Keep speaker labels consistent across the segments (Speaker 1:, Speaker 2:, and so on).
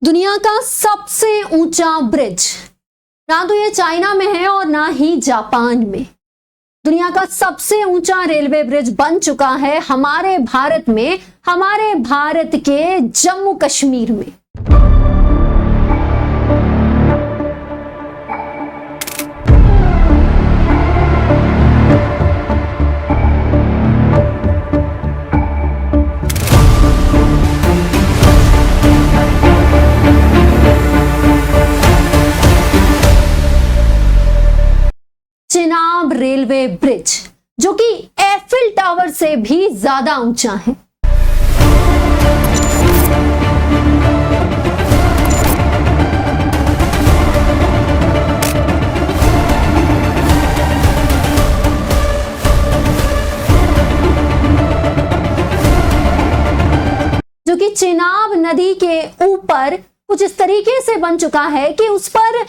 Speaker 1: दुनिया का सबसे ऊंचा ब्रिज ना तो ये चाइना में है और ना ही जापान में। दुनिया का सबसे ऊंचा रेलवे ब्रिज बन चुका है हमारे भारत में, हमारे भारत के जम्मू कश्मीर में। चेनाब रेलवे ब्रिज जो कि एफिल टावर से भी ज्यादा ऊंचा है। जो कि चेनाब नदी के ऊपर कुछ इस तरीके से बन चुका है कि उस पर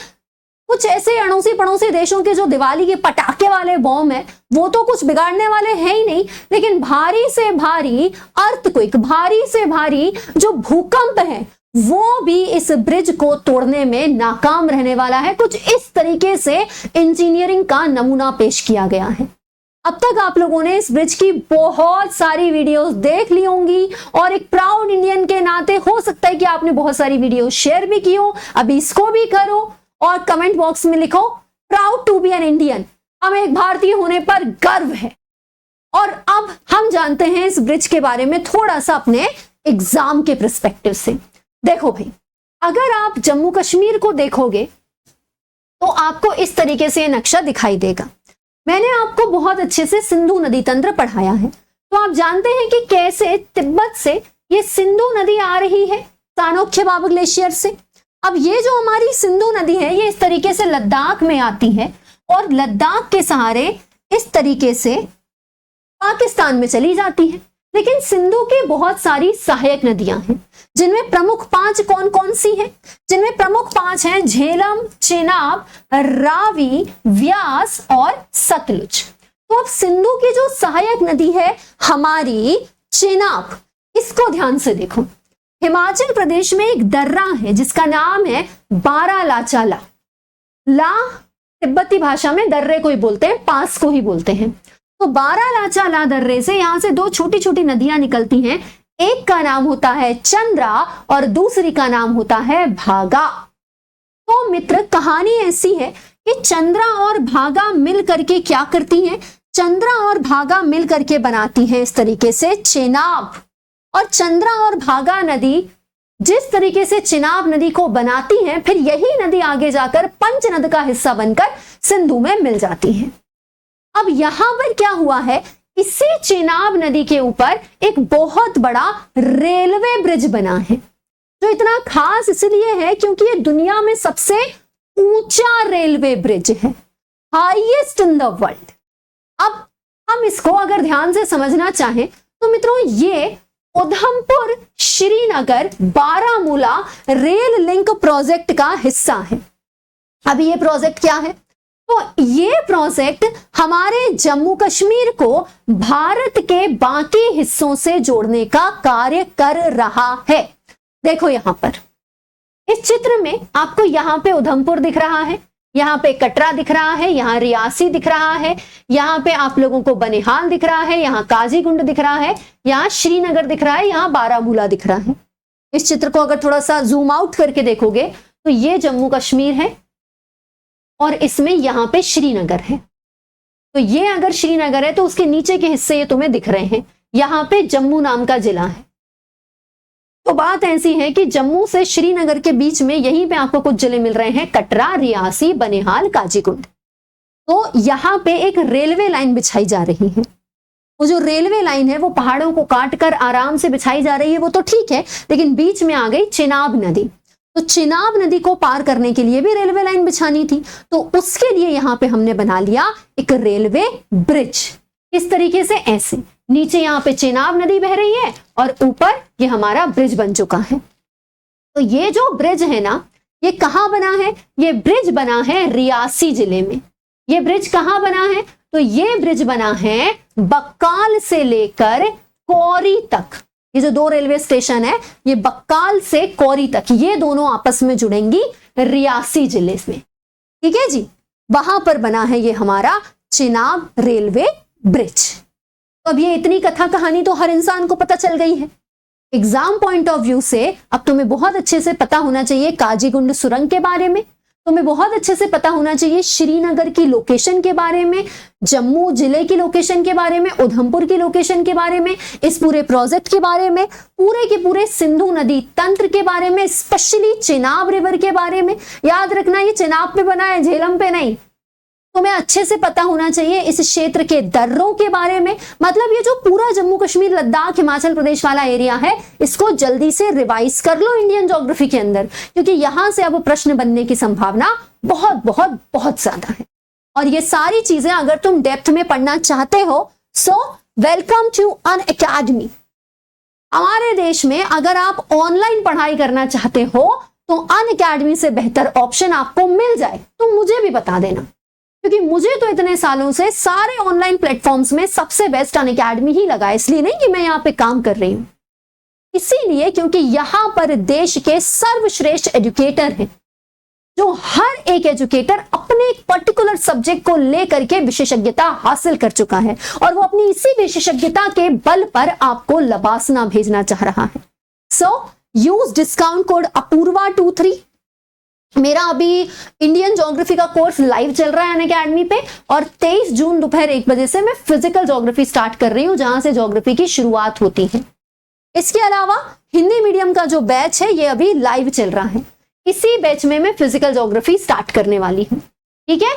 Speaker 1: कुछ ऐसे अड़ोसी पड़ोसी देशों के जो दिवाली के पटाखे वाले बॉम्ब है वो तो कुछ बिगाड़ने वाले हैं ही नहीं, लेकिन भारी से भारी अर्थक्वेक, भारी से भारी जो भूकंप है वो भी इस ब्रिज को तोड़ने में नाकाम रहने वाला है। कुछ इस तरीके से इंजीनियरिंग का नमूना पेश किया गया है। अब तक आप लोगों ने इस ब्रिज की बहुत सारी वीडियोस देख ली होंगी और एक प्राउड इंडियन के नाते हो सकता है कि आपने बहुत सारी वीडियो शेयर भी की हो। अभी इसको भी करो और कमेंट बॉक्स में लिखो proud to be an Indian, हमें एक भारतीय होने पर गर्व है। और अब हम जानते हैं इस ब्रिज के बारे में थोड़ा सा अपने एग्जाम के पर्सपेक्टिव से। देखो भाई, अगर आप जम्मू कश्मीर को देखोगे तो आपको इस तरीके से नक्शा दिखाई देगा। मैंने आपको बहुत अच्छे से सिंधु नदी तंत्र पढ़ाया है, तो आप जानते हैं कि कैसे तिब्बत से ये सिंधु नदी आ रही है चाणक्य बाबा ग्लेशियर से। अब ये जो हमारी सिंधु नदी है ये इस तरीके से लद्दाख में आती है और लद्दाख के सहारे इस तरीके से पाकिस्तान में चली जाती है। लेकिन सिंधु की बहुत सारी सहायक नदियां हैं जिनमें प्रमुख 5 कौन कौन सी हैं? जिनमें प्रमुख 5 हैं झेलम, चेनाब, रावी, व्यास और सतलुज। तो अब सिंधु की जो सहायक नदी है हमारी चेनाब, इसको ध्यान से देखो। हिमाचल प्रदेश में एक दर्रा है जिसका नाम है बारालाचाला। ला तिब्बती भाषा में दर्रे को ही बोलते हैं, पास को ही बोलते हैं। तो बारालाचाला दर्रे से यहां से 2 छोटी छोटी नदियां निकलती हैं। एक का नाम होता है चंद्रा और दूसरी का नाम होता है भागा। तो मित्र, कहानी ऐसी है कि चंद्रा और भागा मिल करके क्या करती हैं? चंद्रा और भागा मिल करके बनाती हैं इस तरीके से चेनाब। और चंद्रा और भागा नदी जिस तरीके से चेनाब नदी को बनाती हैं, फिर यही नदी आगे जाकर पंचनद का हिस्सा बनकर सिंधु में मिल जाती है। अब यहां पर क्या हुआ है, इसी चेनाब नदी के ऊपर एक बहुत बड़ा रेलवे ब्रिज बना है जो इतना खास इसलिए है क्योंकि ये दुनिया में सबसे ऊंचा रेलवे ब्रिज है, हाईएस्ट इन द वर्ल्ड। अब हम इसको अगर ध्यान से समझना चाहें तो मित्रों ये Udhampur Srinagar Baramulla rail link project का हिस्सा है। अभी ये प्रोजेक्ट क्या है? तो ये प्रोजेक्ट हमारे जम्मू कश्मीर को भारत के बाकी हिस्सों से जोड़ने का कार्य कर रहा है। देखो यहां पर इस चित्र में आपको यहां पे उधमपुर दिख रहा है, यहां पे कटरा दिख रहा है, यहां रियासी दिख रहा है, यहां पे आप लोगों को बनिहाल दिख रहा है, यहां काजीगुंड दिख रहा है, यहां श्रीनगर दिख रहा है, यहां बारामूला दिख रहा है। इस चित्र को अगर थोड़ा सा जूम आउट करके देखोगे तो ये जम्मू कश्मीर है और इसमें यहां पे श्रीनगर है। तो ये अगर श्रीनगर है तो उसके नीचे के हिस्से ये तुम्हें दिख रहे हैं, यहां पे जम्मू नाम का जिला है। तो बात ऐसी है कि जम्मू से श्रीनगर के बीच में यहीं पे आपको कुछ जिले मिल रहे हैं, कटरा, रियासी, बनिहाल, काजीगुंड। तो यहां पे एक रेलवे लाइन बिछाई जा रही है। वो जो रेलवे लाइन है वो पहाड़ों को काटकर आराम से बिछाई जा रही है, वो तो ठीक है, लेकिन बीच में आ गई चेनाब नदी। तो चेनाब नदी को पार करने के लिए भी रेलवे लाइन बिछानी थी, तो उसके लिए यहां पे हमने बना लिया एक रेलवे ब्रिज। इस तरीके से ऐसे नीचे यहां पे चेनाब नदी बह रही है और ऊपर ये हमारा ब्रिज बन चुका है। तो ये जो ब्रिज है ना, ये कहां बना है? ये ब्रिज बना है रियासी जिले में। ये ब्रिज कहां बना है? तो ये ब्रिज बना है बक्काल से लेकर कौरी तक। ये जो 2 रेलवे स्टेशन है, ये बक्काल से कौरी तक, ये दोनों आपस में जुड़ेंगी रियासी जिले में। ठीक है जी, वहां पर बना है ये हमारा चिनाब रेलवे ब्रिज। तो अब ये इतनी कथा कहानी तो हर इंसान को पता चल गई है। एग्जाम पॉइंट ऑफ व्यू से अब तुम्हें बहुत अच्छे से पता होना चाहिए काजीगुंड सुरंग के बारे में, तुम्हें बहुत अच्छे से पता होना चाहिए श्रीनगर की लोकेशन के बारे में, जम्मू जिले की लोकेशन के बारे में, उधमपुर की लोकेशन के बारे में, इस पूरे प्रोजेक्ट के बारे में, पूरे के पूरे सिंधु नदी तंत्र के बारे में, स्पेशली चिनाब रिवर के बारे में। याद रखना ये चिनाब पे बना है, झेलम पे नहीं। तुम्हें अच्छे से पता होना चाहिए इस क्षेत्र के दर्रों के बारे में, मतलब ये जो पूरा जम्मू कश्मीर लद्दाख हिमाचल प्रदेश वाला एरिया है, इसको जल्दी से रिवाइज कर लो इंडियन ज्योग्राफी के अंदर, क्योंकि यहां से अब प्रश्न बनने की संभावना बहुत बहुत बहुत ज्यादा है। और ये सारी चीजें अगर तुम डेप्थ में पढ़ना चाहते हो, सो वेलकम टू अनअकैडमी। हमारे देश में अगर आप ऑनलाइन पढ़ाई करना चाहते हो तो अनअकैडमी से बेहतर ऑप्शन आपको मिल जाए तो मुझे भी बता देना, क्योंकि मुझे तो इतने सालों से सारे ऑनलाइन प्लेटफॉर्म्स में सबसे बेस्ट अनअकैडमी ही लगा। इसलिए नहीं कि मैं यहाँ पे काम कर रही हूं, इसीलिए क्योंकि यहां पर देश के सर्वश्रेष्ठ एजुकेटर हैं, जो हर एक एजुकेटर अपने एक पर्टिकुलर सब्जेक्ट को लेकर के विशेषज्ञता हासिल कर चुका है और वो अपनी इसी विशेषज्ञता के बल पर आपको लबासना भेजना चाह रहा है। सो यूज डिस्काउंट कोड अपूर्वा23। मेरा अभी इंडियन ज्योग्राफी का कोर्स लाइव चल रहा है अनअकैडमी पे, और 23 जून दोपहर 1 बजे से मैं फिजिकल ज्योग्राफी स्टार्ट कर रही हूं, जहां से ज्योग्राफी की शुरुआत होती है। इसके अलावा हिंदी मीडियम का जो बैच है ये अभी लाइव चल रहा है, इसी बैच में मैं फिजिकल ज्योग्राफी स्टार्ट करने वाली हूं। ठीक है,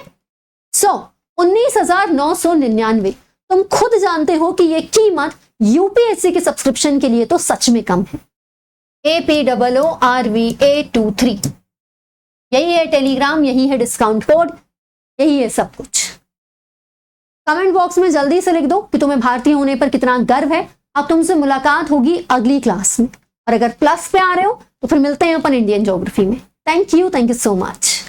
Speaker 1: सो 19,999। तुम खुद जानते हो कि यह कीमत यूपीएससी के सब्सक्रिप्शन के लिए तो सच में कम है। APOORVA23, यही है टेलीग्राम, यही है डिस्काउंट कोड, यही है सब कुछ। कमेंट बॉक्स में जल्दी से लिख दो कि तुम्हें भारतीय होने पर कितना गर्व है। अब तुमसे मुलाकात होगी अगली क्लास में, और अगर प्लस पे आ रहे हो तो फिर मिलते हैं अपन इंडियन ज्योग्राफी में। Thank you so much.